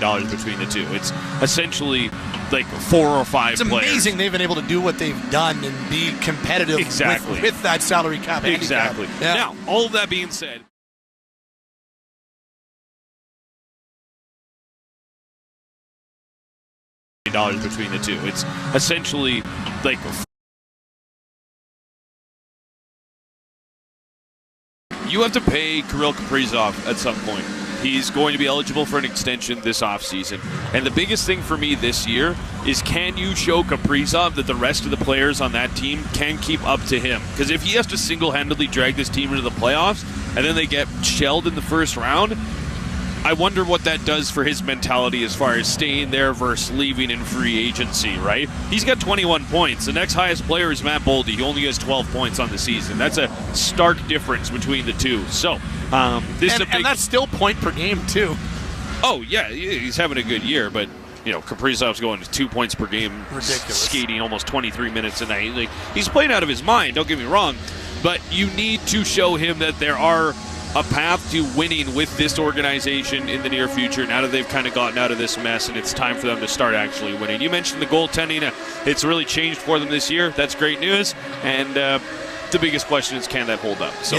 dollars between the two. It's essentially like 4 or 5 It's players. amazing they've been able to do what they've done and be competitive with that salary cap. Exactly. Yeah. Now, all of that being said, dollars between the two. It's essentially like you have to pay Kirill Kaprizov at some point. He's going to be eligible for an extension this offseason. And the biggest thing for me this year is, can you show Kaprizov that the rest of the players on that team can keep up to him? Because if he has to single-handedly drag this team into the playoffs and then they get shelled in the first round, I wonder what that does for his mentality as far as staying there versus leaving in free agency, right? He's got 21 points. The next highest player is Matt Boldy. He only has 12 points on the season. That's a stark difference between the two. So, this is a big... And that's still point per game, too. Oh, yeah, he's having a good year, but, you know, Kaprizov's going to 2 points per game. Ridiculous. Skating almost 23 minutes a night. Like, he's playing out of his mind, don't get me wrong, but you need to show him that there are a path to winning with this organization in the near future now that they've kind of gotten out of this mess and it's time for them to start actually winning. You mentioned the goaltending. It's really changed for them this year. That's great news. And the biggest question is, can that hold up? So,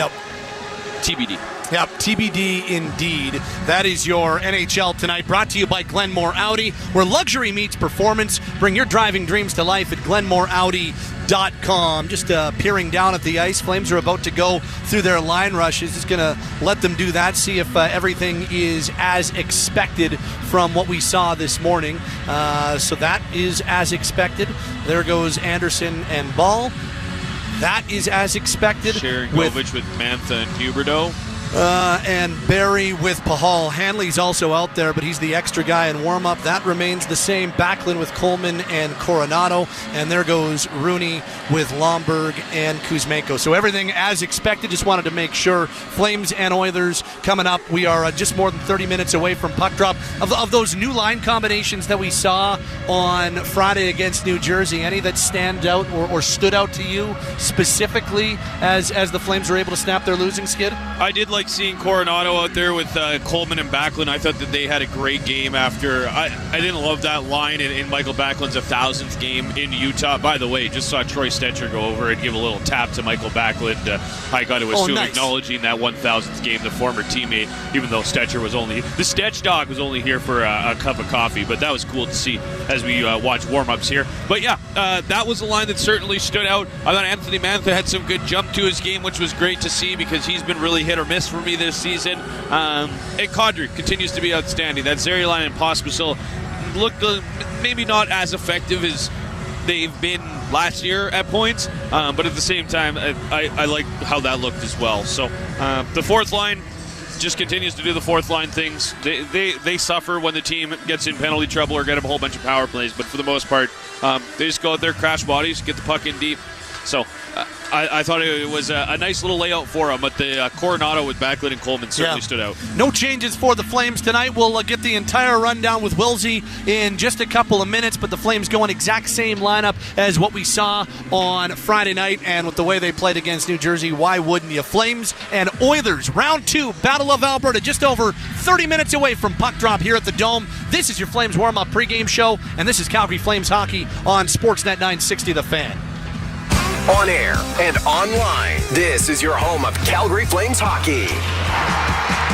TBD. Yep, TBD indeed. That is your NHL Tonight, brought to you by Glenmore Audi, where luxury meets performance. Bring your driving dreams to life at GlenmoreAudi.com. Just peering down at the ice. Flames are about to go through their line rushes. Just going to let them do that, see if everything is as expected from what we saw this morning. So that is as expected. There goes Anderson and Ball. That is as expected. Sharangovich with Mantha and Huberdeau. And Barry with Pahal. Hanley's also out there, but he's the extra guy in warm-up. That remains the same. Backlund with Coleman and Coronado. And there goes Rooney with Lomberg and Kuzmenko. So everything as expected. Just wanted to make sure. Flames and Oilers coming up. We are just more than 30 minutes away from puck drop. Of those new line combinations that we saw on Friday against New Jersey, any that stand out or stood out to you specifically as the Flames were able to snap their losing skid? I did like seeing Coronado out there with Coleman and Backlund. I thought that they had a great game after. I didn't love that line in Michael Backlund's 1,000th game in Utah. By the way, just saw Troy Stetcher go over and give a little tap to Michael Backlund. I got to assume acknowledging that 1,000th game, the former teammate, even though Stetcher was only, the Stetch dog was only here for a cup of coffee, but that was cool to see as we watch warm-ups here. But yeah, that was a line that certainly stood out. I thought Anthony Mantha had some good jump to his game, which was great to see because he's been really hit or miss for me this season. And Kadri continues to be outstanding. That Zariline and Pospisil looked maybe not as effective as they've been last year at points, but at the same time, I like how that looked as well. So the fourth line just continues to do the fourth line things. They suffer when the team gets in penalty trouble or get a whole bunch of power plays, but for the most part, they just go out there, crash bodies, get the puck in deep. So I thought it was a nice little layout for them, but the Coronado with Backlund and Coleman certainly stood out. No changes for the Flames tonight. We'll get the entire rundown with Wilsey in just a couple of minutes, but the Flames going exact same lineup as what we saw on Friday night, and with the way they played against New Jersey, why wouldn't you? Flames and Oilers, round 2, Battle of Alberta, just over 30 minutes away from puck drop here at the Dome. This is your Flames warm-up pregame show, and this is Calgary Flames hockey on Sportsnet 960 The Fan. On air and online, this is your home of Calgary Flames hockey.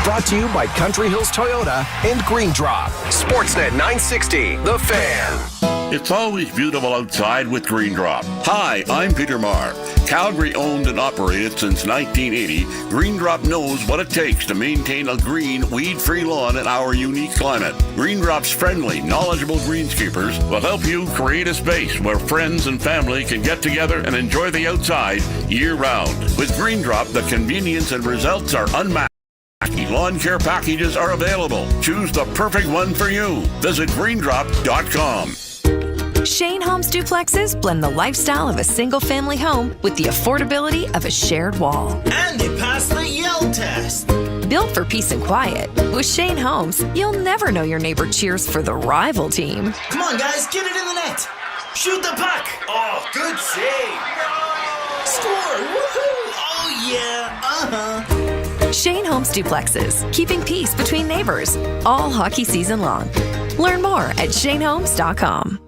Brought to you by Country Hills Toyota and Green Drop. Sportsnet 960, The Fan. It's always beautiful outside with Green Drop. Hi, I'm Peter Marr. Calgary owned and operated since 1980, Green Drop knows what it takes to maintain a green, weed-free lawn in our unique climate. Green Drop's friendly, knowledgeable greenskeepers will help you create a space where friends and family can get together and enjoy the outside year-round. With Green Drop, the convenience and results are unmatched. Lawn care packages are available. Choose the perfect one for you. Visit greendrop.com. Shane Homes duplexes blend the lifestyle of a single-family home with the affordability of a shared wall. And they pass the Yell test. Built for peace and quiet, with Shane Homes, you'll never know your neighbor cheers for the rival team. Come on, guys, get it in the net. Shoot the puck. Oh, good save. Score. Woohoo. Oh, yeah. Shane Homes Homes duplexes, keeping peace between neighbors all hockey season long. Learn more at shanehomes.com.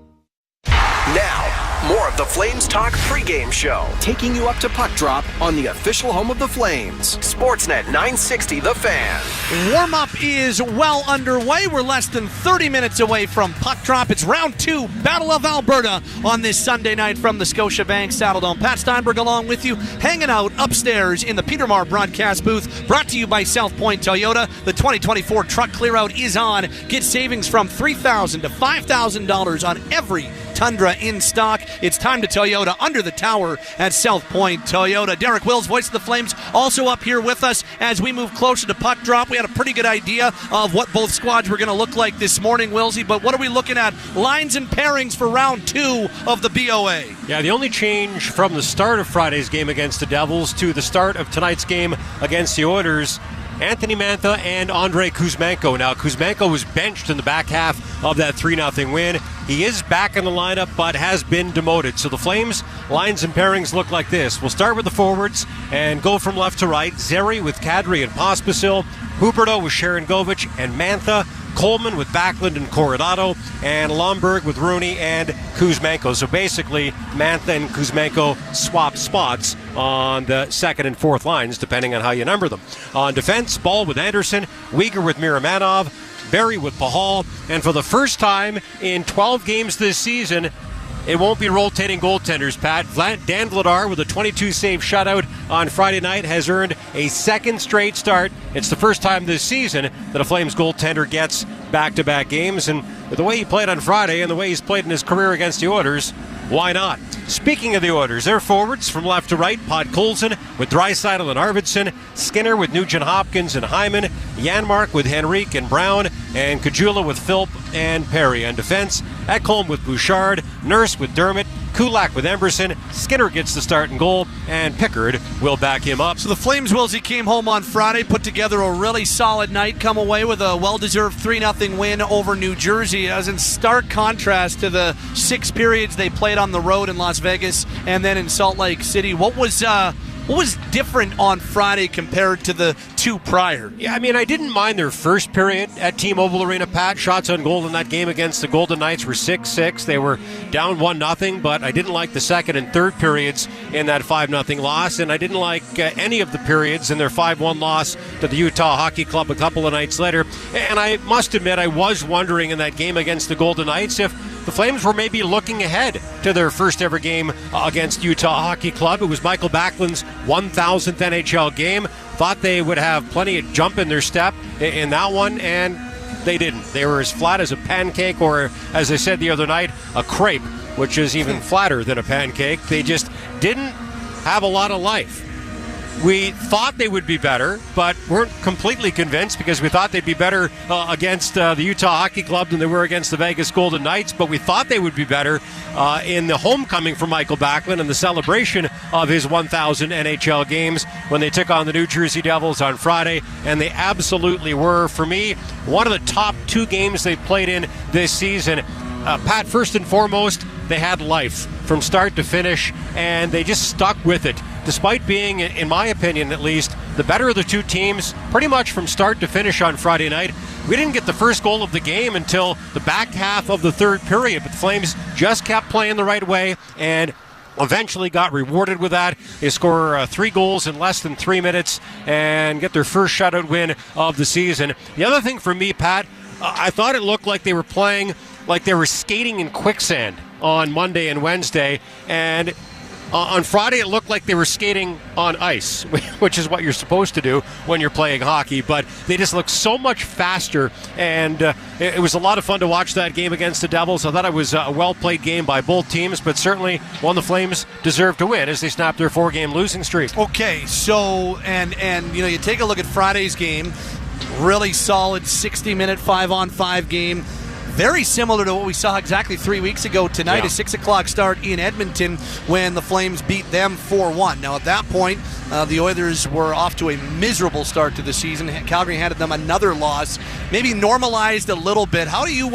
Now, more of the Flames Talk pregame show, taking you up to puck drop on the official home of the Flames, Sportsnet 960 The Fan. Warm-up is well underway. We're less than 30 minutes away from puck drop. It's round 2, Battle of Alberta on this Sunday night from the Scotiabank Saddledome. Pat Steinberg along with you, hanging out upstairs in the Peter Marr broadcast booth, brought to you by South Point Toyota. The 2024 truck clearout is on. Get savings from $3,000 to $5,000 on every Tundra in stock. It's time to Toyota under the tower at South Point Toyota. Derek Wills, voice of the Flames, also up here with us as we move closer to puck drop. We had a pretty good idea of what both squads were going to look like this morning, Willsy, but what are we looking at? Lines and pairings for round 2 of the BOA. Yeah, the only change from the start of Friday's game against the Devils to the start of tonight's game against the Oilers, Anthony Mantha and Andrei Kuzmenko. Now, Kuzmenko was benched in the back half of that 3-0 win. He is back in the lineup, but has been demoted. So the Flames lines and pairings look like this. We'll start with the forwards and go from left to right. Zeri with Kadri and Pospisil. Huberdeau with Sharon Govich and Mantha. Coleman with Backlund and Coronado, and Lomberg with Rooney and Kuzmenko. So basically, Mantha and Kuzmenko swap spots on the second and fourth lines, depending on how you number them. On defense, Ball with Anderson, Uyghur with Miramanov, Barry with Pahal, and for the first time in 12 games this season, it won't be rotating goaltenders, Pat. Dan Vladar with a 22-save shutout on Friday night has earned a second straight start. It's the first time this season that a Flames goaltender gets back-to-back games, and with the way he played on Friday and the way he's played in his career against the Oilers, why not? Speaking of the Oilers, their forwards from left to right, Podkolzin with Draisaitl and Arvidsson, Skinner with Nugent-Hopkins and Hyman, Janmark with Henrique and Brown, and Kajula with Philp and Perry. On defense, Ekholm with Bouchard, Nurse with Dermott, Kulak with Emberson, Skinner gets the start and goal, and Pickard will back him up. So the Flames, Willsy, came home on Friday, put together a really solid night, come away with a well-deserved 3-0 win over New Jersey, as in stark contrast to the 6 periods they played on the road in Las Vegas and then in Salt Lake City. What was different on Friday compared to the 2 prior? Yeah, I mean, I didn't mind their first period at T-Mobile Arena, Pat. Shots on goal in that game against the Golden Knights were 6-6. They were down 1-0, but I didn't like the second and third periods in that 5-0 loss, and I didn't like any of the periods in their 5-1 loss to the Utah Hockey Club a couple of nights later. And I must admit, I was wondering in that game against the Golden Knights if the Flames were maybe looking ahead to their first ever game against Utah Hockey Club. It was Michael Backlund's 1,000th NHL game. Thought they would have plenty of jump in their step in that one, and they didn't. They were as flat as a pancake, or as I said the other night, a crepe, which is even flatter than a pancake. They just didn't have a lot of life. We thought they would be better, but weren't completely convinced because we thought they'd be better against the Utah Hockey Club than they were against the Vegas Golden Knights. But we thought they would be better in the homecoming for Michael Backlund and the celebration of his 1,000 NHL games when they took on the New Jersey Devils on Friday. And they absolutely were, for me, one of the top 2 games they've played in this season. Pat, first and foremost, they had life from start to finish, and they just stuck with it. Despite being, in my opinion at least, the better of the 2 teams pretty much from start to finish on Friday night. We didn't get the first goal of the game until the back half of the third period, but the Flames just kept playing the right way and eventually got rewarded with that. They score 3 goals in less than 3 minutes and get their first shutout win of the season. The other thing for me, Pat, I thought it looked like they were playing like they were skating in quicksand on Monday and Wednesday, and on Friday it looked like they were skating on ice, which is what you're supposed to do when you're playing hockey, but they just looked so much faster, and it was a lot of fun to watch that game against the Devils. I thought it was a well-played game by both teams, but certainly one the Flames deserved to win as they snapped their 4-game losing streak. Okay, so, and you take a look at Friday's game, really solid 60-minute 5-on-5 game. very similar to what we saw exactly 3 weeks ago tonight, Yeah. a 6 o'clock start in Edmonton when the Flames beat them 4-1. Now, at that point, the Oilers were off to a miserable start to the season. Calgary handed them another loss, maybe normalized a little bit. How do you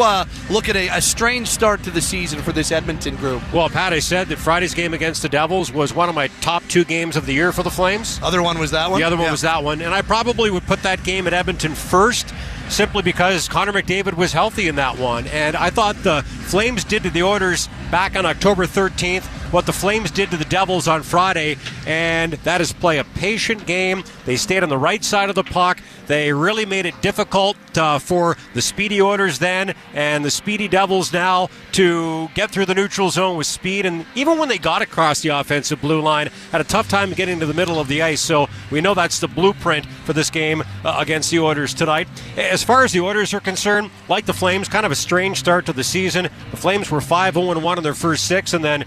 look at a strange start to the season for this Edmonton group? Well, Pat, I said that Friday's game against the Devils was one of my top 2 games of the year for the Flames. Other one was that one? The other one was that one, and I probably would put that game at Edmonton first, simply because Connor McDavid was healthy in that one. And I thought the Flames did to the Oilers back on October 13th what the Flames did to the Devils on Friday, and that is play a patient game. They stayed on the right side of the puck. They really made it difficult for the speedy Oilers then and the speedy Devils now to get through the neutral zone with speed. And even when they got across the offensive blue line, had a tough time getting to the middle of the ice. So we know that's the blueprint for this game against the Oilers tonight. As far as the Oilers are concerned, like the Flames, kind of a strange start to the season. The Flames were 5-0-1 in their first 6, and then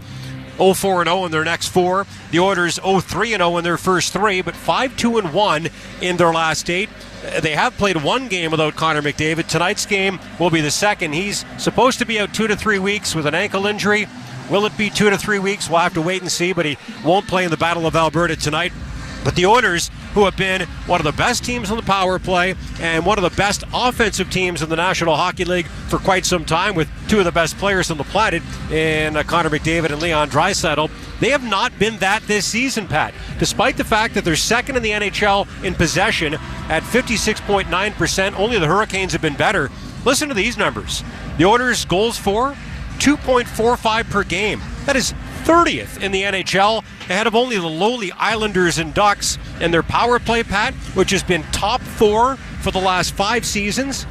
0-4-0 in their next 4. The Oilers 0-3-0 in their first 3, but 5-2-1 in their last 8. They have played one game without Connor McDavid. Tonight's game will be the second. He's supposed to be out 2 to 3 weeks with an ankle injury. Will it be 2 to 3 weeks? We'll have to wait and see, but he won't play in the Battle of Alberta tonight. But the Oilers, who have been one of the best teams on the power play and one of the best offensive teams in the National Hockey League for quite some time, with 2 of the best players on the planet in Connor McDavid and Leon Draisaitl, they have not been that this season, Pat. Despite the fact that they're second in the NHL in possession at 56.9%, only the Hurricanes have been better. Listen to these numbers. The Oilers' goals for 2.45 per game. That is 30th in the NHL, ahead of only the lowly Islanders and Ducks. And their power play, Pat, which has been top 4 for the last 5 seasons,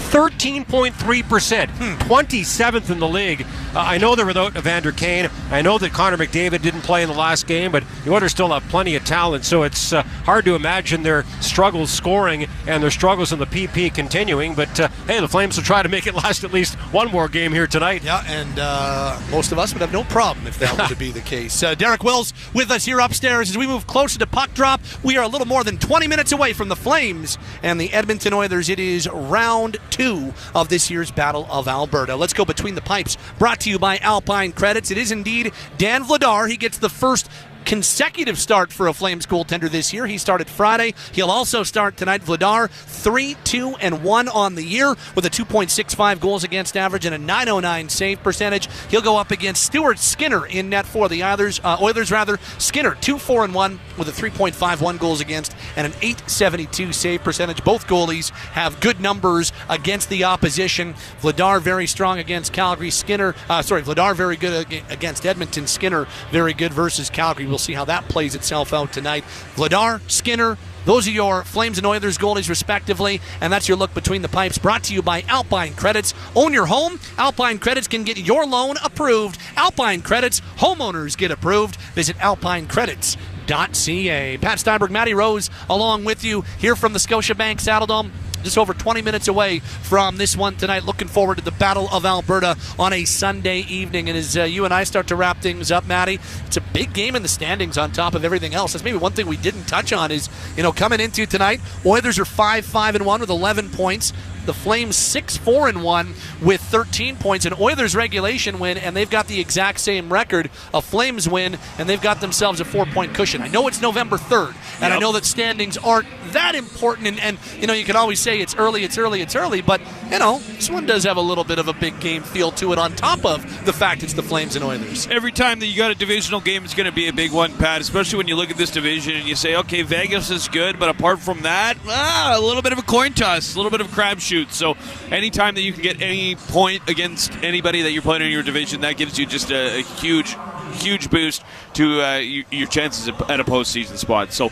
13.3%, 27th in the league. I know they're without Evander Kane. I know that Connor McDavid didn't play in the last game, but the Oilers still have plenty of talent, so it's hard to imagine their struggles scoring and their struggles in the PP continuing. But hey, the Flames will try to make it last at least one more game here tonight. Yeah, and most of us would have no problem if that were to be the case. Derek Wills with us here upstairs as we move closer to puck drop. We are a little more than 20 minutes away from the Flames and the Edmonton Oilers. It is round 2 of this year's Battle of Alberta. Let's go between the pipes. Brought to you by Alpine Credits. It is indeed Dan Vladar. He gets the first consecutive start for a Flames goaltender this year. He started Friday. He'll also start tonight. Vladar 3-2-1 on the year with a 2.65 goals against average and a .909 save percentage. He'll go up against Stuart Skinner in net for the Oilers. Skinner 2-4-1 with a 3.51 goals against and an .872 save percentage. Both goalies have good numbers against the opposition. Vladar very strong against Calgary. Vladar very good against Edmonton. Skinner very good versus Calgary. We'll see how that plays itself out tonight. Vladar, Skinner, those are your Flames and Oilers goalies respectively, and that's your look between the pipes, brought to you by Alpine Credits. Own your home. Alpine Credits can get your loan approved. Alpine Credits, homeowners get approved. Visit alpinecredits.ca. Pat Steinberg, Matty Rose along with you here from the Scotiabank Saddledome. Just over 20 minutes away from this one tonight. Looking forward to the Battle of Alberta on a Sunday evening. And as you and I start to wrap things up, Matty, it's a big game in the standings on top of everything else. That's maybe one thing we didn't touch on is, coming into tonight, Oilers are 5-5-1 with 11 points. The Flames 6-4-1 with 13 points. An Oilers regulation win, and they've got the exact same record. A Flames win, and they've got themselves a 4-point cushion. I know it's November 3rd, and I know that standings aren't that important, and you can always say it's early, but this one does have a little bit of a big game feel to it on top of the fact it's the Flames and Oilers. Every time that you got a divisional game, it's going to be a big one, Pat, especially when you look at this division and you say, okay, Vegas is good, but apart from that, a little bit of a coin toss, a little bit of a crapshoot. So anytime that you can get any point against anybody that you're playing in your division, that gives you just a huge boost to your chances at a postseason spot. So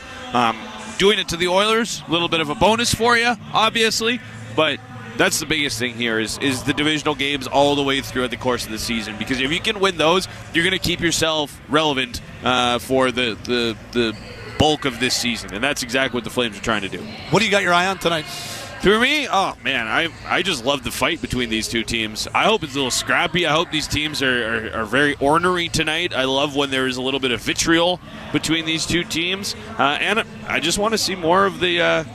doing it to the Oilers, a little bit of a bonus for you, obviously, but that's the biggest thing here is the divisional games all the way throughout the course of the season, because if you can win those, you're going to keep yourself relevant for the bulk of this season, and that's exactly what the Flames are trying to do. What do you got your eye on tonight? For me, oh man, I just love the fight between these two teams. I hope it's a little scrappy. I hope these teams are very ornery tonight. I love when there is a little bit of vitriol between these two teams, and I just want to see more of the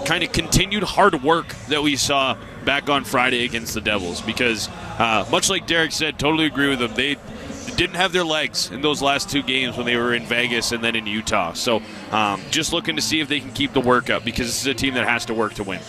kind of continued hard work that we saw back on Friday against the Devils, because much like Derek said, totally agree with him, they didn't have their legs in those last 2 games when they were in Vegas and then in Utah. So just looking to see if they can keep the work up, because this is a team that has to work to win.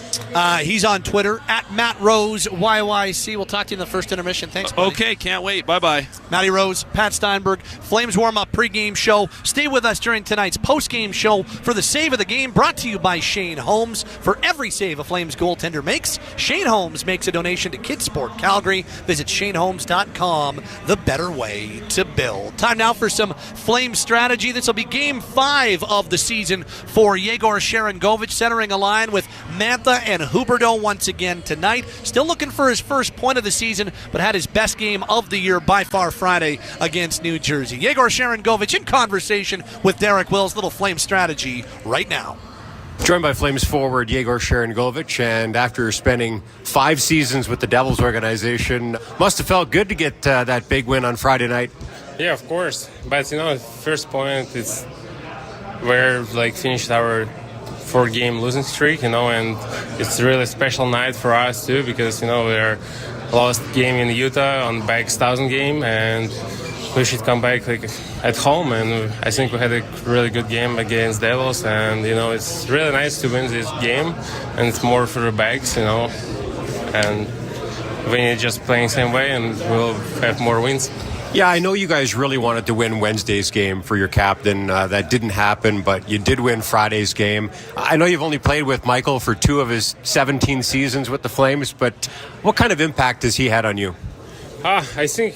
He's on Twitter at Matt Rose YYC. We'll talk to you in the first intermission. Thanks, buddy. Okay, can't wait. Bye-bye. Matty Rose, Pat Steinberg, Flames warm-up pregame show. Stay with us during tonight's postgame show for the save of the game, brought to you by Shane Holmes. For every save a Flames goaltender makes, Shane Holmes makes a donation to Kids Sport Calgary. Visit ShaneHolmes.com, the better way to build. Time now for some Flames strategy. This will be Game 5 of the season for Yegor Sharangovich, centering a line with Mantha and Huberdeau once again tonight. Still looking for his first point of the season, but had his best game of the year by far Friday against New Jersey. Yegor Sharangovich in conversation with Derek Wills. Little Flame strategy right now. Joined by Flames forward Yegor Sharangovich, and after spending 5 seasons with the Devils organization, must have felt good to get that big win on Friday night. Yeah, of course. But, first point, it's where finished our 4-game losing streak, and it's a really special night for us too, because, we are lost game in Utah on back 1,000 game, and we should come back at home, and I think we had a really good game against Devils, and it's really nice to win this game, and it's more for the backs, and we need just playing same way, and we'll have more wins. Yeah, I know you guys really wanted to win Wednesday's game for your captain. That didn't happen, but you did win Friday's game. I know you've only played with Michael for 2 of his 17 seasons with the Flames, but what kind of impact has he had on you? I think,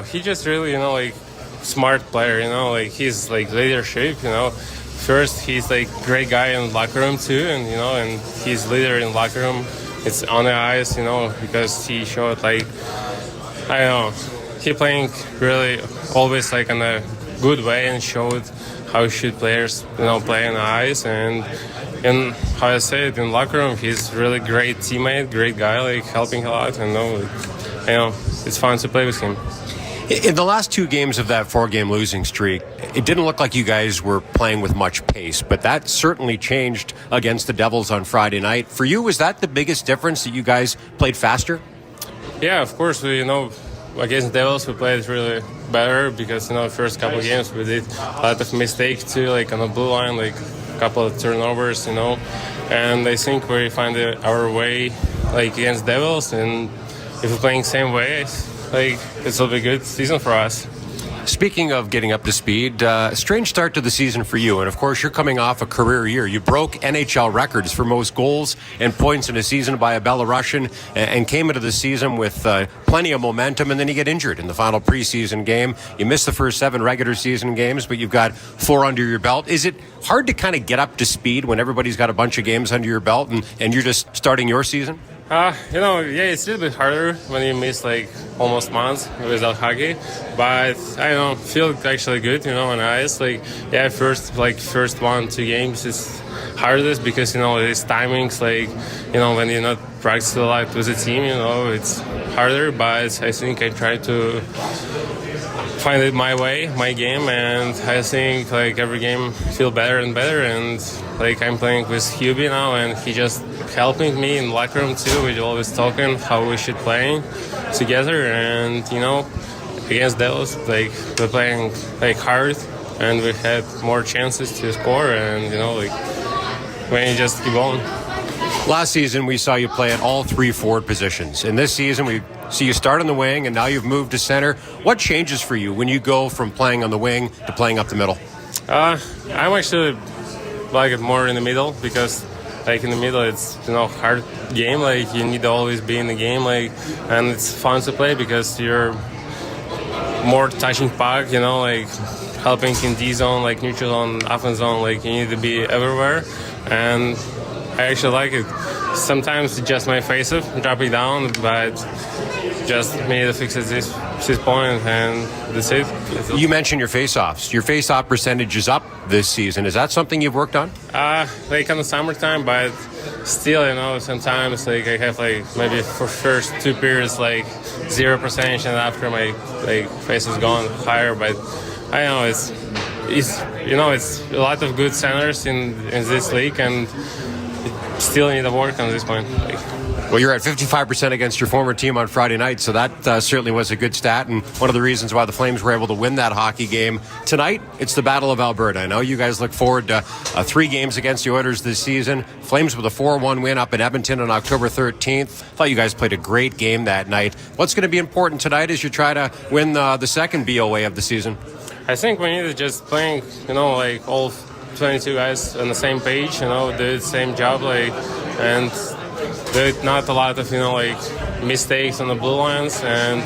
he just really, smart player, he's leadership, First, he's great guy in locker room too, and he's leader in locker room. It's on the ice, because he showed he playing really always in a good way, and showed how should players, play on the ice, and how I say it, in locker room, he's really great teammate, great guy, helping a lot, and it's fun to play with him. In the last 2 games of that 4-game losing streak, it didn't look like you guys were playing with much pace, but that certainly changed against the Devils on Friday night. For you, was that the biggest difference, that you guys played faster? Yeah, of course. We, against the Devils, we played really better, because, first couple of games we did a lot of mistakes too, on the blue line, a couple of turnovers, and I think we find our way, against Devils, and if we're playing same way, this will be a good season for us. Speaking of getting up to speed, strange start to the season for you. And, of course, you're coming off a career year. You broke NHL records for most goals and points in a season by a Belarusian, and came into the season with plenty of momentum, and then you get injured in the final preseason game. You missed the first 7 regular season games, but you've got 4 under your belt. Is it hard to kind of get up to speed when everybody's got a bunch of games under your belt, and you're just starting your season? It's a little bit harder when you miss almost months without hockey, but I don't feel actually good, on ice. First 1-2 games is hardest, because these timings, when you're not practicing a lot with the team, it's harder. But I think I try to find it my way, my game, and I think every game feel better and better. And I'm playing with Hubie now, and he just helping me in locker room too. We're always talking how we should play together, and against Devils, we're playing hard, and we had more chances to score, and when you just keep on. Last season, we saw you play at all 3 forward positions. In this season, we see you start on the wing, and now you've moved to center. What changes for you when you go from playing on the wing to playing up the middle? I'm actually like it more in the middle, because in the middle it's hard game. You need to always be in the game, and it's fun to play because you're more touching puck, helping in D zone, neutral zone, offense zone. You need to be everywhere, and I actually like it. Sometimes it's just my face-off, dropping down, but just need to fix it this point, and that's it. You mentioned your face-offs. Your face-off percentage is up this season. Is that something you've worked on? On the summertime, but still, sometimes I have maybe for first 2 periods 0%, and after my face has gone higher. But I know it's a lot of good centers in this league, and still need to work on this point. Well, you're at 55% against your former team on Friday night, so that certainly was a good stat, and one of the reasons why the Flames were able to win that hockey game. Tonight, it's the Battle of Alberta. I know you guys look forward to 3 games against the Oilers this season. Flames with a 4-1 win up in Edmonton on October 13th. Thought you guys played a great game that night. What's going to be important tonight as you try to win the second BOA of the season? I think we need to just playing, like all 22 guys on the same page, do the same job, and there's not a lot of, mistakes on the blue lines, and,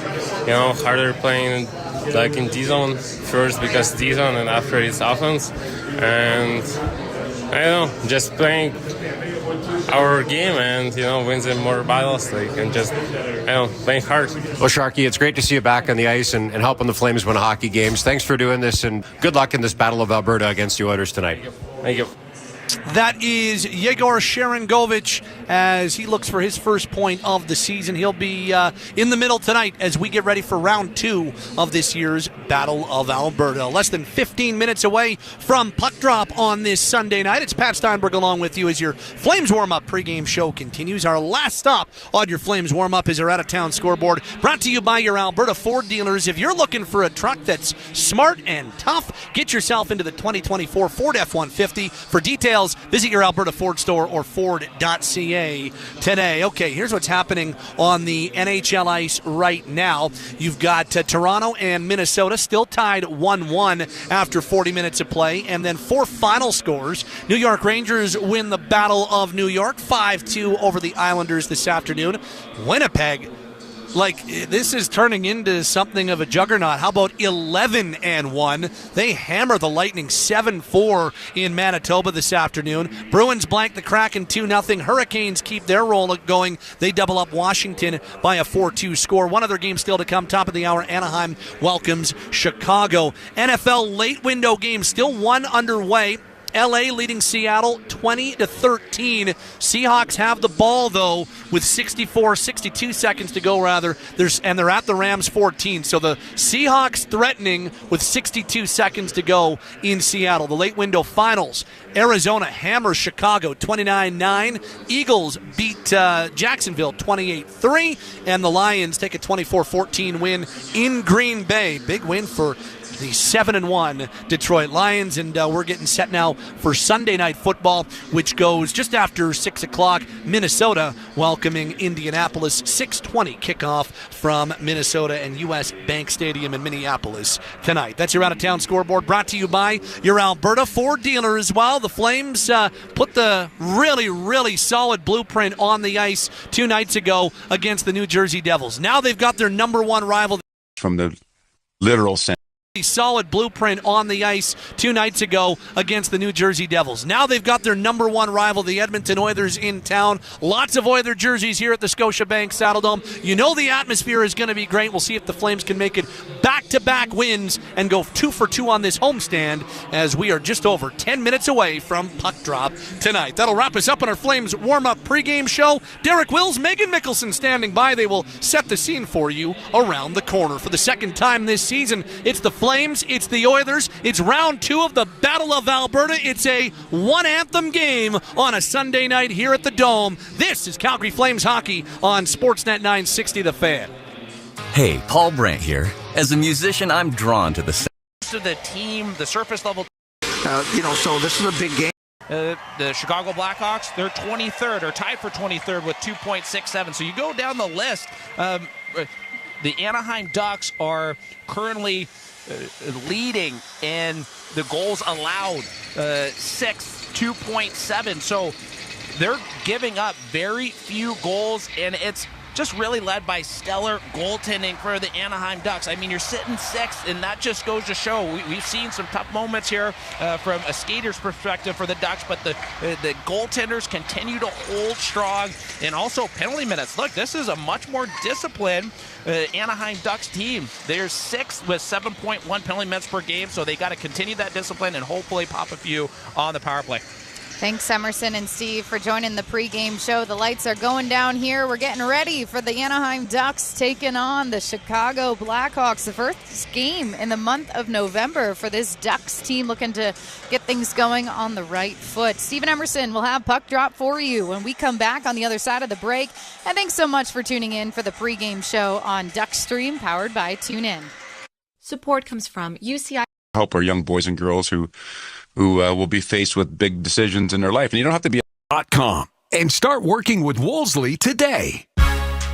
harder playing in D-zone first because D-zone and after it's offense. And, I don't know, just playing our game and, wins in more battles, and just, playing hard. Well, Sharky, it's great to see you back on the ice and helping the Flames win hockey games. Thanks for doing this, and good luck in this Battle of Alberta against the Oilers tonight. Thank you. That is Yegor Sharangovich as he looks for his first point of the season. He'll be in the middle tonight as we get ready for round 2 of this year's Battle of Alberta. Less than 15 minutes away from puck drop on this Sunday night. It's Pat Steinberg along with you as your Flames warm-up pregame show continues. Our last stop on your Flames warm-up is our out-of-town scoreboard, brought to you by your Alberta Ford dealers. If you're looking for a truck that's smart and tough, get yourself into the 2024 Ford F-150. For details, visit your Alberta Ford store or Ford.ca today. Okay, here's what's happening on the NHL ice right now. You've got Toronto and Minnesota still tied 1-1 after 40 minutes of play. And then 4 final scores. New York Rangers win the Battle of New York 5-2 over the Islanders this afternoon. Winnipeg, this is turning into something of a juggernaut. How about 11-1? They hammer the Lightning 7-4 in Manitoba this afternoon. Bruins blank the Kraken 2-0. Hurricanes keep their roll going. They double up Washington by a 4-2 score. One other game still to come. Top of the hour, Anaheim welcomes Chicago. NFL late window game still 1 underway. LA leading Seattle 20-13. Seahawks have the ball, though, with 62 seconds to go, rather. They're at the Rams 14. So the Seahawks threatening with 62 seconds to go in Seattle. The late window finals. Arizona hammers Chicago 29-9. Eagles beat Jacksonville 28-3. And the Lions take a 24-14 win in Green Bay. Big win for the 7-1 Detroit Lions, and we're getting set now for Sunday Night Football, which goes just after 6 o'clock. Minnesota welcoming Indianapolis. 6:20 kickoff from Minnesota and U.S. Bank Stadium in Minneapolis tonight. That's your out-of-town scoreboard, brought to you by your Alberta Ford dealer as well. The Flames put the really, really solid blueprint on the ice 2 nights ago against the New Jersey Devils. Now they've got their number 1 rival. From the literal sense. Solid blueprint on the ice 2 nights ago against the New Jersey Devils. Now they've got their number 1 rival, the Edmonton Oilers, in town. Lots of Oiler jerseys here at the Scotiabank Saddledome. You know the atmosphere is going to be great. We'll see if the Flames can make it back-to-back wins and go 2 for 2 on this homestand as we are just over 10 minutes away from puck drop tonight. That'll wrap us up on our Flames warm-up pregame show. Derek Wills, Megan Mickelson standing by. They will set the scene for you around the corner. For the second time this season, it's the Flames, it's the Oilers, it's round 2 of the Battle of Alberta. It's a one-anthem game on a Sunday night here at the Dome. This is Calgary Flames hockey on Sportsnet 960 The Fan. Hey, Paul Brandt here. As a musician, I'm drawn to the team, the surface level. So this is a big game. The Chicago Blackhawks, they're 23rd or tied for 23rd with 2.67. So you go down the list. The Anaheim Ducks are currently leading in the goals allowed, 2.7. So they're giving up very few goals, and it's just really led by stellar goaltending for the Anaheim Ducks. I mean, you're sitting 6th, and that just goes to show we've seen some tough moments here from a skater's perspective for the Ducks, but the goaltenders continue to hold strong, and also penalty minutes. Look, this is a much more disciplined Anaheim Ducks team. They're 6th with 7.1 penalty minutes per game, so they got to continue that discipline and hopefully pop a few on the power play. Thanks, Emerson and Steve, for joining the pregame show. The lights are going down here. We're getting ready for the Anaheim Ducks taking on the Chicago Blackhawks. The first game in the month of November for this Ducks team, looking to get things going on the right foot. Steven Emerson will have Puck Drop for you when we come back on the other side of the break. And thanks so much for tuning in for the pregame show on Duckstream, powered by TuneIn. Support comes from UCI. Help our young boys and girls who will be faced with big decisions in their life. And you don't have to be .com and start working with Wolseley today.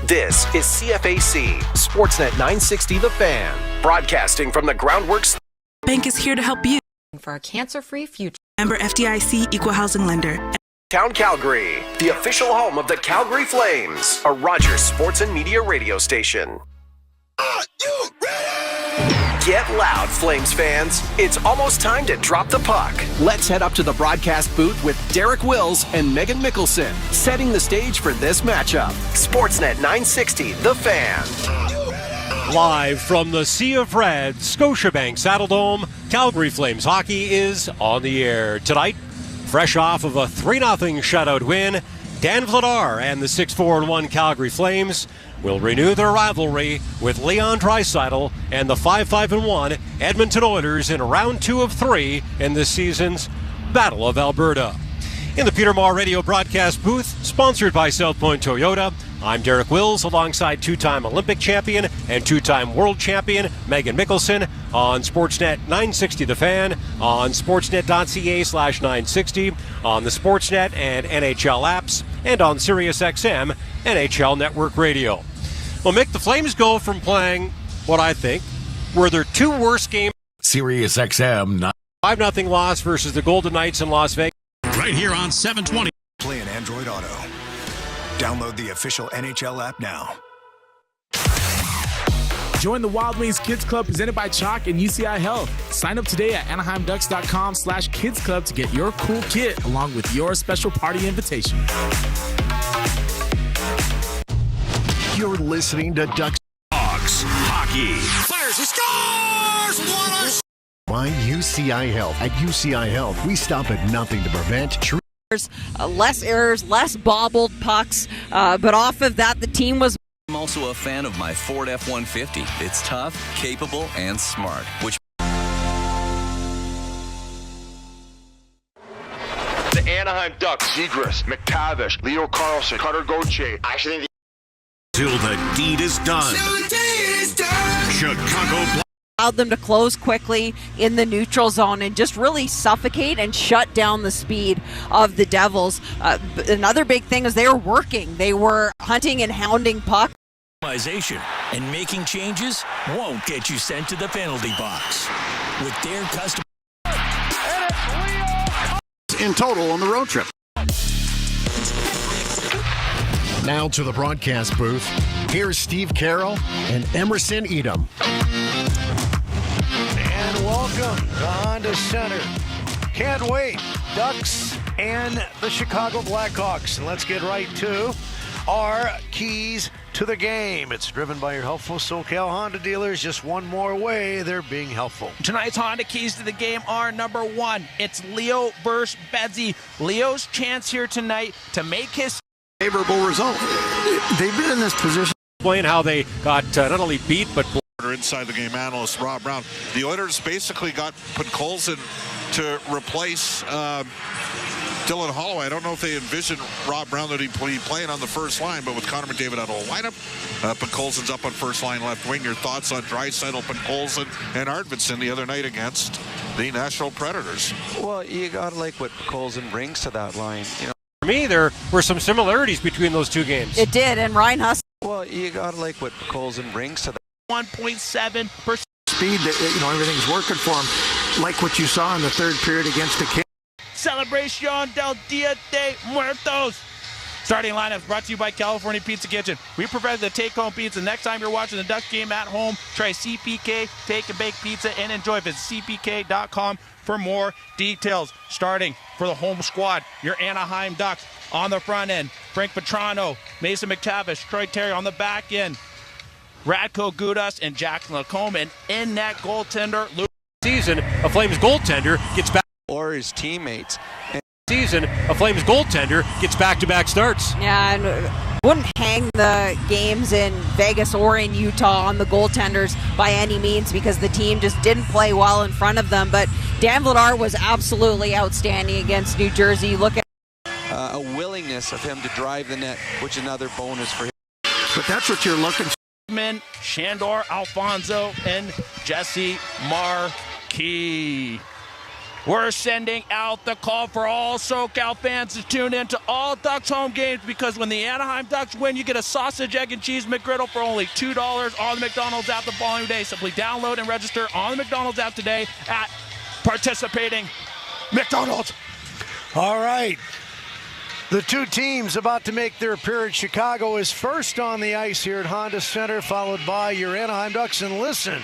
This is CFAC, Sportsnet 960 The Fan, broadcasting from the Groundworks. Bank is here to help you. For a cancer-free future. Member FDIC, Equal Housing Lender. Town Calgary, the official home of the Calgary Flames, a Rogers Sports and Media radio station. Are you ready? Get loud, Flames fans. It's almost time to drop the puck. Let's head up to the broadcast booth with Derek Wills and Megan Mickelson, setting the stage for this matchup. Sportsnet 960, The Fan. Live from the Sea of Red, Scotiabank Saddledome, Calgary Flames hockey is on the air tonight. Fresh off of a 3-0 shutout win, Dan Vladar and the 6-4-1 Calgary Flames will renew their rivalry with Leon Draisaitl and the 5-5-1 Edmonton Oilers in round 2 of 3 in this season's Battle of Alberta. In the Peter Maher radio broadcast booth, sponsored by South Point Toyota, I'm Derek Wills alongside two-time Olympic champion and two-time world champion Megan Mickelson on Sportsnet 960 The Fan, on sportsnet.ca/960, on the Sportsnet and NHL apps, and on SiriusXM NHL Network Radio. Well, Mick, the Flames go from playing what I think were their two worst games. SiriusXM 5-0 loss versus the Golden Knights in Las Vegas. Right here on 720. Play an Android Auto. Download the official NHL app now. Join the Wild Wings Kids Club presented by Chalk and UCI Health. Sign up today at AnaheimDucks.com/Kids Club to get your cool kit along with your special party invitation. You're listening to Ducks Hockey. Fires and scores! What a... By UCI Health. At UCI Health, we stop at nothing to prevent less errors, less bobbled pucks, but off of that, the team was. I'm also a fan of my Ford F-150. It's tough, capable, and smart, which the Anaheim Ducks, Zegras, McTavish, Leo Carlson, Cutter Gauthier. Actually, Till the deed is done. Chicago allowed them to close quickly in the neutral zone and just really suffocate and shut down the speed of the Devils. Another big thing is they were working. They were hunting and hounding puck. And making changes won't get you sent to the penalty box. With their custom in total on the road trip. Now to the broadcast booth. Here's Steve Carroll and Emerson Edom. And welcome on to center. Can't wait. Ducks and the Chicago Blackhawks. And let's get right to our keys to the game. It's driven by your helpful SoCal Honda dealers. Just one more way they're being helpful. Tonight's Honda keys to the game are number 1. It's Leo versus Bedsy. Leo's chance here tonight to make his favorable result. They've been in this position. Explain how they got not only beat, but inside the game analyst Rob Brown. The Oilers basically got Colson to replace Dylan Holloway. I don't know if they envisioned Rob Brown that he'd be playing on the first line, but with Connor McDavid out of the lineup, Colson's up on first line left wing. Your thoughts on Draisaitl, Colson, and Arvidsson the other night against the Nashville Predators? Well, you got to like what Colson brings to that line. You know, for me, there were some similarities between those two games. It did, and Ryan Huss. Well, you got to like what Colson brings to that. 1.7%. Speed, everything's working for him. Like what you saw in the third period against the Kings. Celebración del Dia de Muertos. Starting lineups brought to you by California Pizza Kitchen. We provide the take-home pizza. Next time you're watching the Ducks game at home, try CPK Take and Bake Pizza and enjoy. Visit CPK.com for more details. Starting for the home squad, your Anaheim Ducks. On the front end, Frank Petrano, Mason McTavish, Troy Terry. On the back end, Radko Gudas and Jackson Lacombe. And in net goaltender, Luke. Season, a Flames goaltender gets back. Or his teammates. And season, a Flames goaltender gets back-to-back starts. Yeah, and wouldn't hang the games in Vegas or in Utah on the goaltenders by any means because the team just didn't play well in front of them. But Dan Vladar was absolutely outstanding against New Jersey. Look at A willingness of him to drive the net, which is another bonus for him. But that's what you're looking for. Shandor Alfonso and Jesse Markey. We're sending out the call for all SoCal fans to tune in to all Ducks home games because when the Anaheim Ducks win, you get a sausage, egg, and cheese McGriddle for only $2 on the McDonald's app the following day. Simply download and register on the McDonald's app today at participating McDonald's. All right. The two teams about to make their appearance. Chicago is first on the ice here at Honda Center, followed by your Anaheim Ducks. And listen,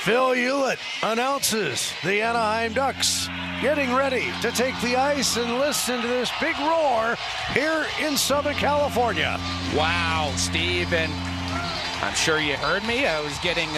Phil Hewlett announces the Anaheim Ducks getting ready to take the ice, and listen to this big roar here in Southern California. Wow, Steve, and I'm sure you heard me. I was getting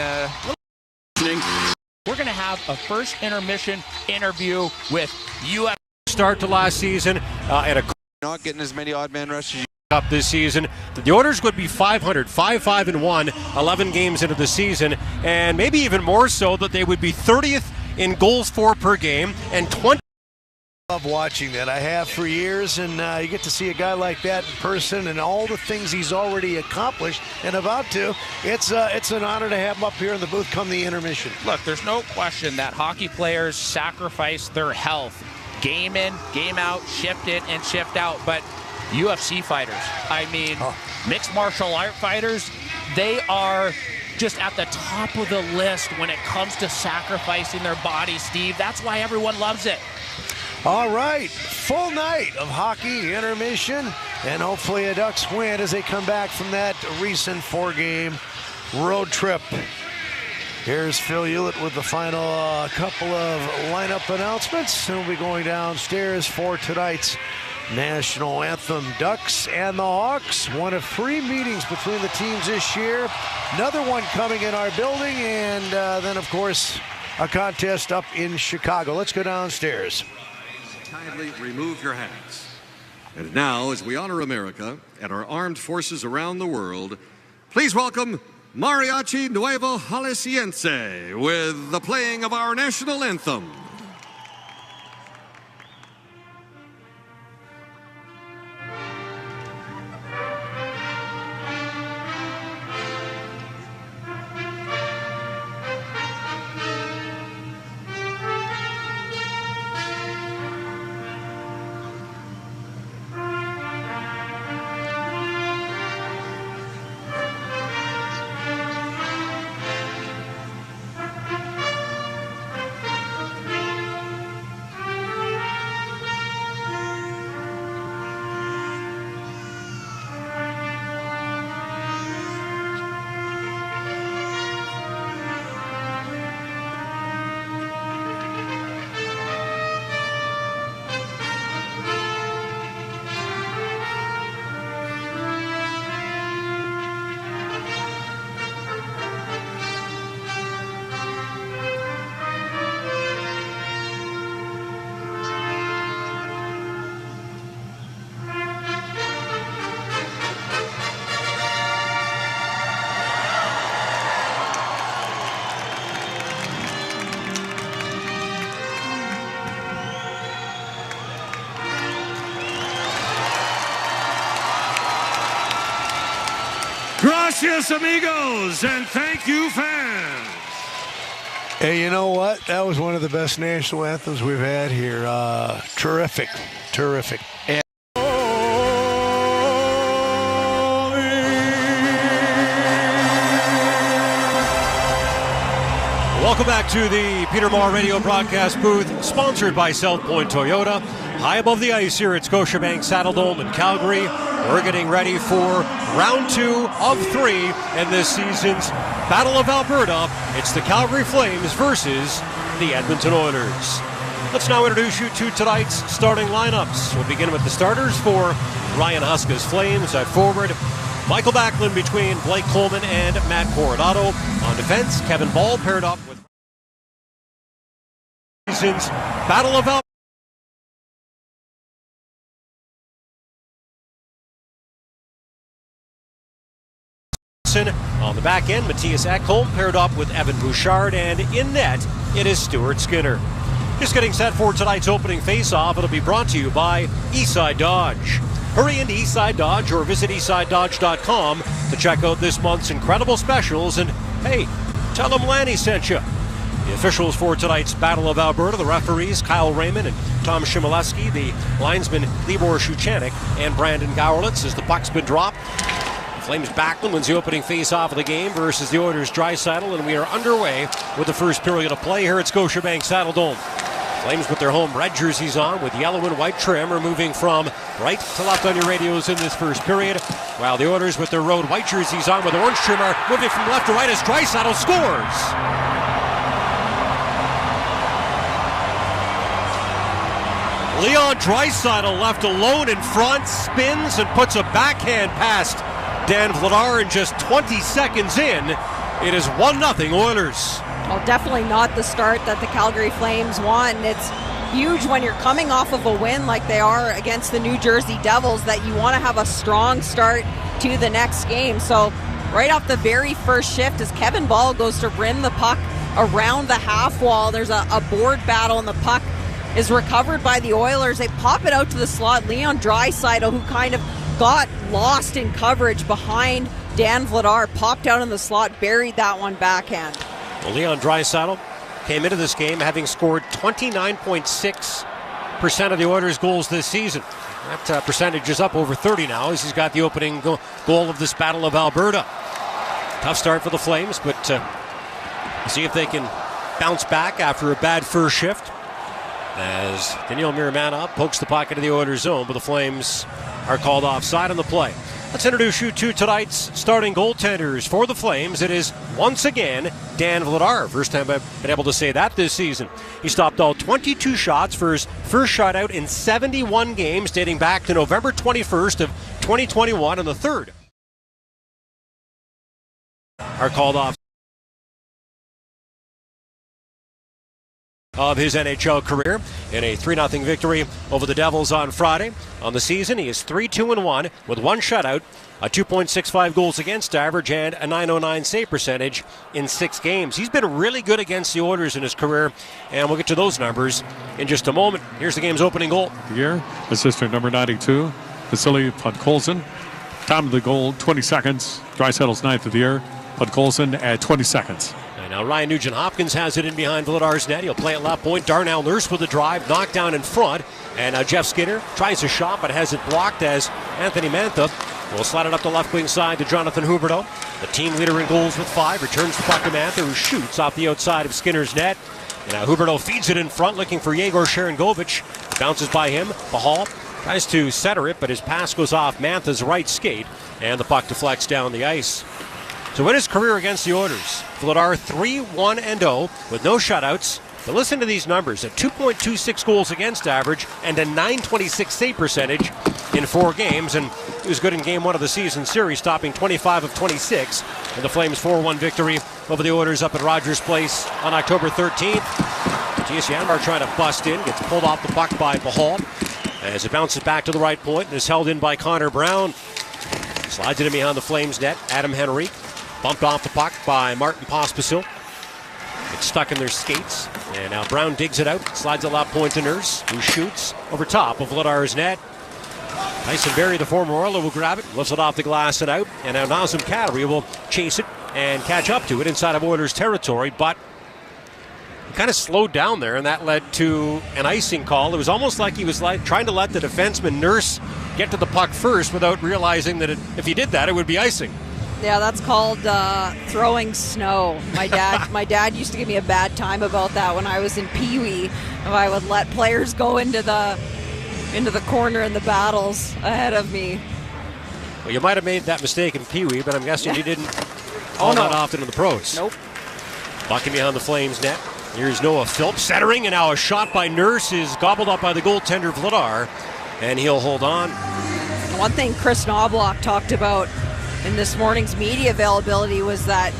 We're going to have a first intermission interview with UFC. Start to last season and a Not getting as many odd man rushes. Up this season. The Oilers would be 5-5-1, 11 games into the season, and maybe even more so that they would be 30th in goals for per game and 20. I love watching that. I have for years, and you get to see a guy like that in person and all the things he's already accomplished and about to. It's an honor to have him up here in the booth come the intermission. Look, there's no question that hockey players sacrifice their health. Game in, game out, shift in and shift out. But UFC fighters, I mean, mixed martial art fighters, they are just at the top of the list when it comes to sacrificing their body, Steve. That's why everyone loves it. All right, full night of hockey, intermission, and hopefully a Ducks win as they come back from that recent 4-game road trip. Here's Phil Hewlett with the final couple of lineup announcements. He'll be going downstairs for tonight's national anthem. Ducks and the Hawks, one of 3 meetings between the teams this year. Another one coming in our building, and then, of course, a contest up in Chicago. Let's go downstairs. Kindly remove your hats. And now, as we honor America and our armed forces around the world, please welcome Mariachi Nuevo Jalisciense with the playing of our national anthem. Gracias, amigos, and thank you, fans. Hey, you know what? That was one of the best national anthems we've had here. Terrific, terrific. And welcome back to the Peter Maher Radio broadcast booth, sponsored by South Point Toyota. High above the ice here at Scotiabank Saddledome in Calgary. We're getting ready for round 2 of 3 in this season's Battle of Alberta. It's the Calgary Flames versus the Edmonton Oilers. Let's now introduce you to tonight's starting lineups. We'll begin with the starters for Ryan Huska's Flames. At forward, Michael Backlund between Blake Coleman and Matt Coronado. On defense, Kevin Ball paired up with season's Battle of Alberta. Anderson. On the back end, Matthias Ekholm paired up with Evan Bouchard, and in net, it is Stuart Skinner. Just getting set for tonight's opening face-off. It'll be brought to you by Eastside Dodge. Hurry into Eastside Dodge or visit eastsidedodge.com to check out this month's incredible specials. And hey, tell them Lanny sent you. The officials for tonight's Battle of Alberta, the referees Kyle Raymond and Tom Shimoleski, the linesmen Libor Shuchanek and Brandon Gowrlitz as the puck's been dropped. Flames Backlund wins the opening face-off of the game versus the Oilers' Draisaitl, and we are underway with the first period of play here at Scotiabank Saddledome. Flames with their home red jerseys on with yellow and white trim are moving from right to left on your radios in this first period, while the Oilers with their road white jerseys on with orange trim are moving from left to right as Draisaitl scores. Leon Draisaitl left alone in front, spins and puts a backhand past Dan Vladar, and just 20 seconds in, it is 1-0 Oilers. Well, definitely not the start that the Calgary Flames want. It's huge when you're coming off of a win like they are against the New Jersey Devils that you want to have a strong start to the next game. So right off the very first shift, as Kevin Ball goes to rim the puck around the half wall, there's a board battle and the puck is recovered by the Oilers. They pop it out to the slot. Leon Draisaitl, who kind of got lost in coverage behind Dan Vladar, popped out in the slot, buried that one backhand. Well, Leon Draisaitl came into this game having scored 29.6% of the Oilers' goals this season. That percentage is up over 30 now as he's got the opening goal of this Battle of Alberta. Tough start for the Flames, but see if they can bounce back after a bad first shift. As Daniil Miramanov pokes the puck into the Oilers' zone, but the Flames are called offside on the play. Let's introduce you to tonight's starting goaltenders for the Flames. It is once again Dan Vladar. First time I've been able to say that this season. He stopped all 22 shots for his first shutout in 71 games dating back to November 21st of 2021, and the third are called off of his NHL career in a 3-0 victory over the Devils on Friday. On the season, he is 3-2-1 with one shutout, a 2.65 goals against average, and a .909 save percentage in 6 games. He's been really good against the Oilers in his career, and we'll get to those numbers in just a moment. Here's the game's opening goal. Year, assistant number 92, Vasily Podkolzin. Time of the goal, 20 seconds. Draisaitl's 9th of the year. Podkolzin at 20 seconds. And now Ryan Nugent-Hopkins has it in behind Vladar's net. He'll play at left point. Darnell Nurse with a drive, knocked down in front. And Jeff Skinner tries a shot, but has it blocked as Anthony Mantha will slide it up the left wing side to Jonathan Huberdeau. The team leader in goals with 5. Returns the puck to Mantha, who shoots off the outside of Skinner's net. And now Huberdeau feeds it in front, looking for Yegor Sharangovich. Bounces by him. Pahal tries to center it, but his pass goes off Mantha's right skate, and the puck deflects down the ice. So in his career against the Oilers, Vladar 3-1-0 with no shutouts. But listen to these numbers: a 2.26 goals against average and a .926 save percentage in 4 games. And he was good in Game 1 of the season series, stopping 25 of 26 in the Flames' 4-1 victory over the Oilers up at Rogers Place on October 13th. Matthias Janmark trying to bust in, gets pulled off the puck by Pahal as it bounces back to the right point and is held in by Connor Brown. Slides it in behind the Flames net. Adam Henrique bumped off the puck by Martin Pospisil. It's stuck in their skates. And now Brown digs it out. Slides it left point to Nurse, who shoots over top of Vladar's net. Tyson Berry, the former Oiler, will grab it, lifts it off the glass and out. And now Nazem Kadri will chase it and catch up to it inside of Oilers territory. But he kind of slowed down there, and that led to an icing call. It was almost like he was trying to let the defenseman Nurse get to the puck first without realizing that if he did that, it would be icing. Yeah, that's called throwing snow. My dad used to give me a bad time about that when I was in Pee Wee. If I would let players go into the corner in the battles ahead of me. Well, you might have made that mistake in Pee Wee, but I'm guessing you didn't all that often in the pros. Nope. Bucking behind the Flames net. Here's Noah Philp centering, and now a shot by Nurse is gobbled up by the goaltender Vladar, and he'll hold on. One thing Chris Knobloch talked about in this morning's media availability was that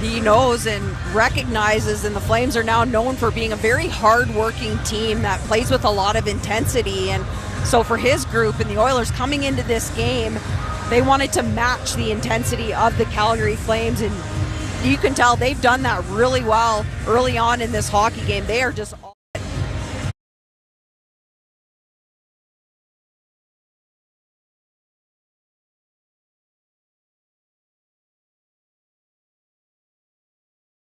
he knows and recognizes, and the Flames are now known for being a very hard-working team that plays with a lot of intensity. And so for his group and the Oilers coming into this game, They wanted to match the intensity of the Calgary Flames, and you can tell they've done that really well early on in this hockey game. They are just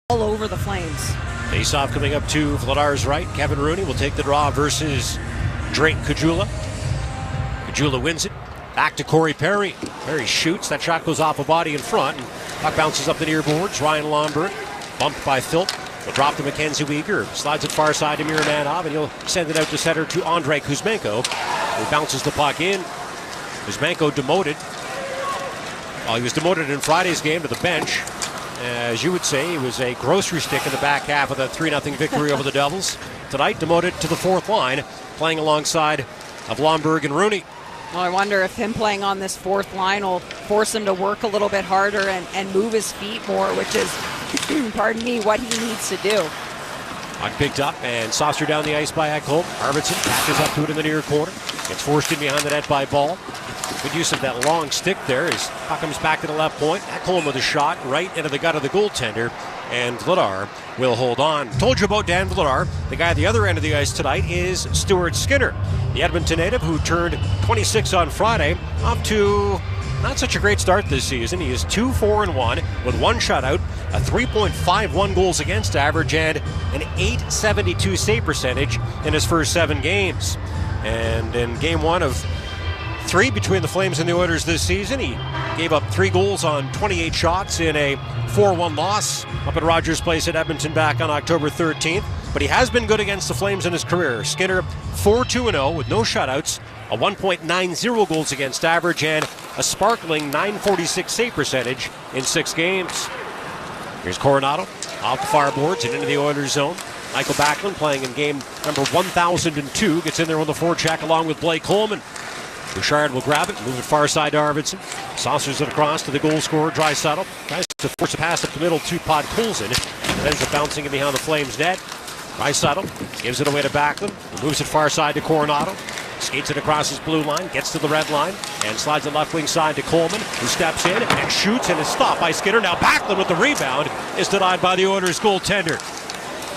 all over the Flames. Face-off coming up to Vladar's right. Kevin Rooney will take the draw versus Drake Caggiula. Caggiula wins it. Back to Corey Perry. Perry shoots. That shot goes off a body in front. And puck bounces up the near boards. Ryan Lomberg bumped by Philp. Will drop to Mackenzie Weegar. Slides it far side to Miramanov, and he'll send it out to center to Andrei Kuzmenko, who bounces the puck in. Kuzmenko demoted. Well, he was demoted in Friday's game to the bench. As you would say, he was a grocery stick in the back half of the 3-0 victory over the Devils. Tonight, demoted to the fourth line, playing alongside of Lomberg and Rooney. Well, I wonder if him playing on this fourth line will force him to work a little bit harder and move his feet more, which is, pardon me, what he needs to do. Puck picked up and saucered down the ice by Ekholm. Arvidsson catches up to it in the near corner. Gets forced in behind the net by Ball. Good use of that long stick there as puck comes back to the left point. Ekholm with a shot right into the gut of the goaltender. And Vladar will hold on. Told you about Dan Vladar. The guy at the other end of the ice tonight is Stuart Skinner, the Edmonton native who turned 26 on Friday, off to not such a great start this season. He is 2-4-1 with one shutout, a 3.51 goals against average, and an .872 save percentage in his first 7 games. And in game 1 of 3 between the Flames and the Oilers this season, he gave up 3 goals on 28 shots in a 4-1 loss up at Rogers Place at Edmonton back on October 13th. But he has been good against the Flames in his career. Skinner 4-2-0 with no shutouts, a 1.90 goals against average, and a sparkling .946 save percentage in 6 games. Here's Coronado off the far boards and into the Oilers zone. Michael Backlund playing in game number 1002 gets in there with the forecheck along with Blake Coleman. Bouchard will grab it, move it far side to Arvidsson. Saucers it across to the goal scorer, Draisaitl. Tries to force a pass up the middle to Podkolzin. It ends up bouncing it behind the Flames net. Draisaitl gives it away to Backlund. Moves it far side to Coronado. Skates it across his blue line, gets to the red line, and slides the left wing side to Coleman, who steps in and shoots and is stopped by Skinner. Now Backlund with the rebound is denied by the Oilers goaltender.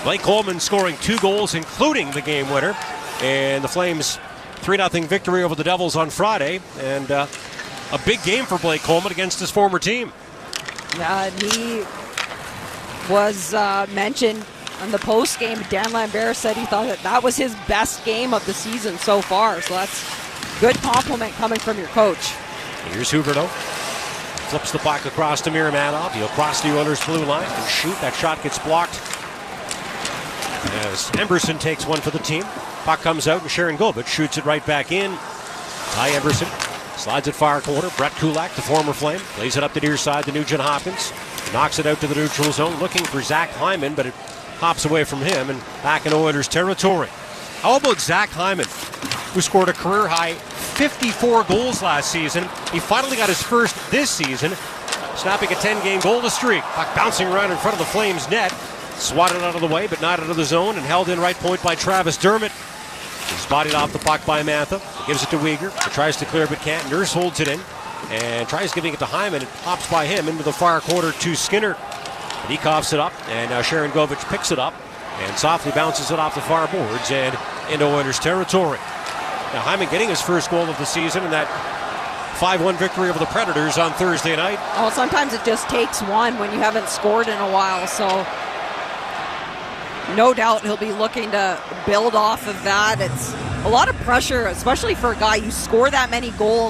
Blake Coleman scoring 2 goals, including the game winner. And the Flames 3-0 victory over the Devils on Friday, and a big game for Blake Coleman against his former team. Yeah, he was mentioned on the post game. Dan Lambert said he thought that was his best game of the season so far, so that's good compliment coming from your coach. Here's Huberdeau. Flips the puck across to Miramanov. He'll cross the Oilers' blue line and shoot. That shot gets blocked as Emberson takes one for the team. Puck comes out and Sharon Govich shoots it right back in. Ty Emberson slides it far corner. Brett Kulak, the former Flame, lays it up the near side to Nugent Hopkins. Knocks it out to the neutral zone, looking for Zach Hyman, but it hops away from him and back in Oilers territory. How about Zach Hyman, who scored a career-high 54 goals last season? He finally got his first this season, snapping a 10-game goalless streak. Puck bouncing around in front of the Flames' net. Swatted out of the way, but not out of the zone, and held in right point by Travis Dermott. He's bodied off the puck by Mantha. Gives it to Weegar. He tries to clear, but can't. Nurse holds it in and tries giving it to Hyman. It hops by him into the far corner to Skinner. But he coughs it up, and now Sharon Govich picks it up and softly bounces it off the far boards and into Oilers territory. Now Hyman getting his first goal of the season in that 5-1 victory over the Predators on Thursday night. Oh, sometimes it just takes one when you haven't scored in a while, so no doubt he'll be looking to build off of that. It's a lot of pressure, especially for a guy who scored that many goals